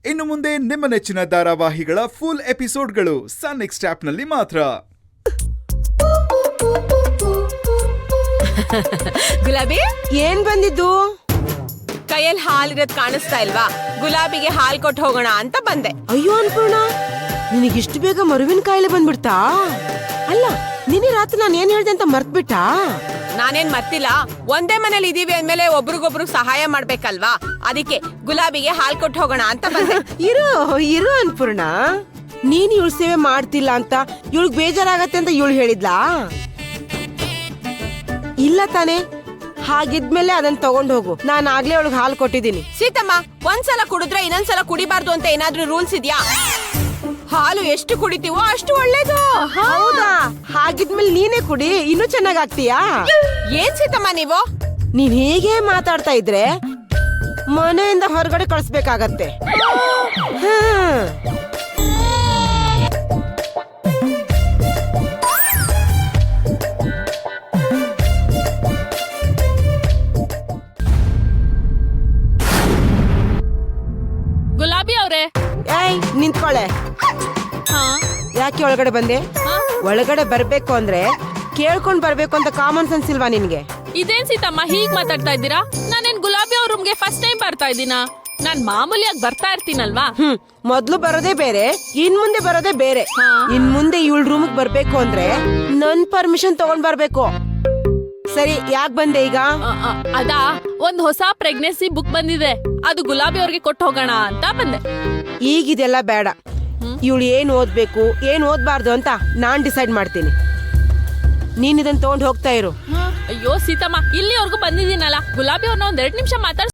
ಇನ್ನು ಮುಂದೆ ನಿಮ್ಮ ನೆಚ್ಚಿನ ಧಾರಾವಾಹಿಗಳ ಫುಲ್ ಎಪಿಸೋಡ್ಗಳು ಸನ್ ನೆಕ್ಸ್ಟ್ ಆಪ್ನಲ್ಲಿ ಮಾತ್ರ. ಗುಲಾಬಿ ಏನ್ ಬಂದಿದ್ದು? ಕೈಯಲ್ಲಿ ಹಾಲಿರೋದ್ ಕಾಣಿಸ್ತಾ ಇಲ್ವಾ? ಗುಲಾಬಿಗೆ ಹಾಲ್ ಕೊಟ್ಟು ಹೋಗೋಣ ಅಂತ ಬಂದೆ. ಅಯ್ಯೋ ಅನ್ಪೂರ್ಣ, ನಿನಗಿಷ್ಟು ಬೇಗ ಮರುವಿನ ಕಾಯಿಲೆ ಬಂದ್ಬಿಡ್ತಾ? ಅಲ್ಲ, ನಿನ್ನೆ ರಾತ್ರಿ ನಾನು ಏನ್ ಹೇಳ್ದೆ ಅಂತ ಮರ್ತ್ಬಿಟ್ಟಾ? ನಾನೇನ್ ಮರ್ತಿಲ್ಲ. ಒಂದೇ ಮನೇಲಿ ಇದೀವಿ ಅಂದ್ಮೇಲೆ ಒಬ್ರಿಗೊಬ್ರು ಸಹಾಯ ಮಾಡ್ಬೇಕಲ್ವಾ? ಅದಕ್ಕೆ ಗುಲಾಬಿಗೆ ಹಾಲ್ ಕೊಟ್ಟು ಹೋಗೋಣ ಅಂತ ಬಂದೆ. ಇರು ಅನ್ಪೂರ್ಣ, ನೀನ್ ಇವಳು ಸೇವೆ ಮಾಡ್ತಿಲ್ಲ ಅಂತ ಇವಳಿಗೆ ಬೇಜಾರಾಗತ್ತೆ ಅಂತ ಇವಳು ಹೇಳಿದ್ಲಾ? ಇಲ್ಲ ತಾನೆ? ಹಾಗಿದ್ಮೇಲೆ ಅದನ್ನ ತಗೊಂಡ್ ಹೋಗು. ನಾನು ಆಗ್ಲೇ ಅವಳಿಗೆ ಹಾಲು ಕೊಟ್ಟಿದ್ದೀನಿ. ಸೀತಮ್ಮ, ಒಂದ್ಸಲ ಕುಡಿದ್ರೆ ಇನ್ನೊಂದ್ಸಲ ಕುಡಿಬಾರ್ದು ಅಂತ ಏನಾದ್ರೂ ರೂಲ್ಸ್ ಇದ್ಯಾ? ಹಾಲು ಎಷ್ಟು ಕುಡಿತೀವೋ ಅಷ್ಟು ಒಳ್ಳೇದು. ಹೌದಾ? ಹಾಗಿದ್ಮೇಲೆ ನೀನೇ ಕುಡಿ, ಇನ್ನೂ ಚೆನ್ನಾಗಾಗ್ತೀಯಾ? ಏನ್ ಸೀತಮ್ಮ ನೀವು? ನೀನ್ ಹೀಗೆ ಮಾತಾಡ್ತಾ ಇದ್ರೆ ಮನೆಯಿಂದ ಹೊರಗಡೆ ಕಳಿಸ್ಬೇಕಾಗತ್ತೆ. ಗುಲಾಬಿ ಅವ್ರೆ, ಏಯ್ ನಿಂತ್ಕೊಳ್ಳೆ. ಯಾಕೆ ಒಳಗಡೆ ಬಂದೆ? ಒಳಗಡೆ ಬರ್ಬೇಕು ಅಂದ್ರೆ ಕೇಳ್ಕೊಂಡ್ ಬರ್ಬೇಕು ಅಂತ ಕಾಮನ್ ಸೆನ್ಸ್ ಇಲ್ವಾ ನಿನ್ಗೆ? ಇದೇನ್ ಸೀತಮ್ಮ ಹೀಗ್ ಮಾತಾಡ್ತಾ ಇದ್ದೀರಾ? ನಾನೇನ್ ಗುಲಾಬಿ ಅವ್ರ ರೂಮ್ಗೆ ಫಸ್ಟ್ ಟೈಮ್ ಬರ್ತಾ ಇದ್ದೀನಾ? ನಾನ್ ಮಾಮೂಲಿಯಾಗಿ ಬರ್ತಾ ಇರ್ತೀನಲ್ವಾ? ಮೊದ್ಲು ಬರೋದೇ ಬೇರೆ, ಇನ್ ಮುಂದೆ ಬರೋದೇ ಬೇರೆ. ಇನ್ ಮುಂದೆ ಇವಳ ರೂಮ್ಗೆ ಬರ್ಬೇಕು ಅಂದ್ರೆ ನನ್ ಪರ್ಮಿಷನ್ ತಗೊಂಡ್ ಬರ್ಬೇಕು. ಸರಿ, ಯಾಕೆ ಬಂದೆ ಈಗ? ಅದಾ, ಒಂದ್ ಹೊಸ ಪ್ರೆಗ್ನೆನ್ಸಿ ಬುಕ್ ಬಂದಿದೆ, ಅದು ಗುಲಾಬಿ ಅವ್ರಿಗೆ ಕೊಟ್ಟು ಹೋಗೋಣ ಅಂತ ಬಂದೆ. ಈಗಿದೆಲ್ಲ ಬೇಡ. ಇವಳು ಏನ್ ಓದ್ಬೇಕು ಏನ್ ಓದ್ಬಾರ್ದು ಅಂತ ನಾನ್ ಡಿಸೈಡ್ ಮಾಡ್ತೀನಿ. ನೀನ್ ಇದನ್ನ ತಗೊಂಡ್ ಹೋಗ್ತಾ ಇರು. ಅಯ್ಯೋ ಸೀತಮ್ಮ, ಇಲ್ಲಿವರೆಗೂ ಬಂದಿದ್ದೀನಲ್ಲ, ಗುಲಾಬಿ ಅವ್ರನ್ನ ಒಂದ್ 2 ನಿಮಿಷ ಮಾತಾಡ್ಸ.